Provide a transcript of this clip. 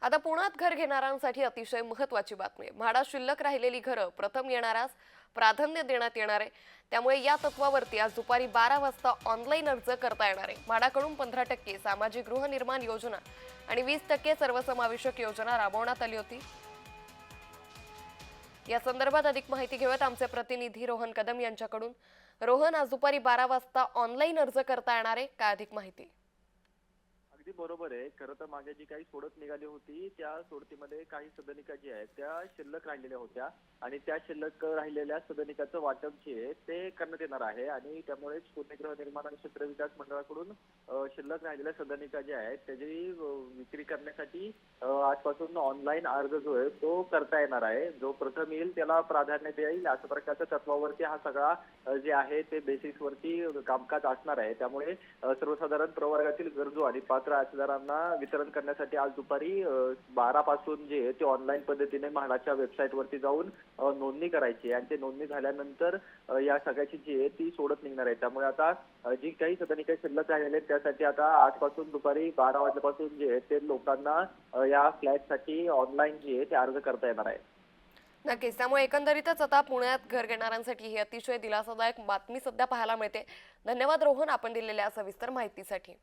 आता पुण्यात घर घेणाऱ्यांसाठी अतिशय महत्त्वाची बातमी आहे। म्हाडा शिल्लक राहिलेली घरं प्रथम येणाऱ्यास प्राधान्य देण्यात येणार आहे। त्यामुळे या तत्वावरती आज दुपारी 12 वाजता ऑनलाईन अर्ज करता येणार आहे। म्हाडाकडून 15% सामाजिक गृहनिर्माण योजना आणि 20% सर्वसमावेशक योजना राबवण्यात आली होती। या संदर्भात अधिक माहिती घेऊयात आमचे प्रतिनिधी रोहन कदम यांच्याकडून। रोहन, आज दुपारी 12 वाजता ऑनलाईन अर्ज करता येणार आहे, काय अधिक माहिती? अगदी बरोबर आहे। खरं तर मागे जी काही सोडत निघाली होती त्या सोडतीमध्ये काही सदनिका जी आहेत त्या शिल्लक राहिलेल्या होत्या आणि त्या शिल्लक राहिलेल्या सदनिकाचं वाटप जे आहे ते करण्यात येणार आहे आणि त्यामुळेच पुणे गृहनिर्माण आणि क्षेत्र विकास मंडळाकडून शिल्लक राहिलेल्या सदनिका ज्या आहेत त्याची विक्री करण्यासाठी आजपासून ऑनलाईन अर्ज जो आहे तो करता येणार आहे। जो प्रथम येईल त्याला प्राधान्य देईल अशा प्रकारच्या तत्वावरती हा सगळा जे आहे ते बेसिसवरती कामकाज असणार आहे। त्यामुळे सर्वसाधारण प्रवर्गातील गरजू आणि पात्र अर्जदारांना वितरण करण्यासाठी आज दुपारी 12 पासून जे ते ऑनलाईन पद्धतीने म्हाडाच्या वेबसाईटवरती जाऊन नोंदणी करायची आणि ते नोंदणी झाल्यानंतर या सगळ्याची जी आहे ती सोडत निघणार आहे। त्यामुळे आता जी काही सदनिका शिल्लक राहिलेले आहेत त्यासाठी आता आजपासून दुपारी 12 वाजल्यापासून जे आहे ते लोकांना या फ्लॅटसाठी ऑनलाईन जे आहे ते अर्ज करता येणार आहे। नक्कीच, त्यामुळे एकंदरीतच आता पुण्यात घर घेणाऱ्यांसाठी ही अतिशय दिलासादायक बातमी सध्या पाहायला मिळते। धन्यवाद रोहन, आपण दिलेल्या सविस्तर माहितीसाठी।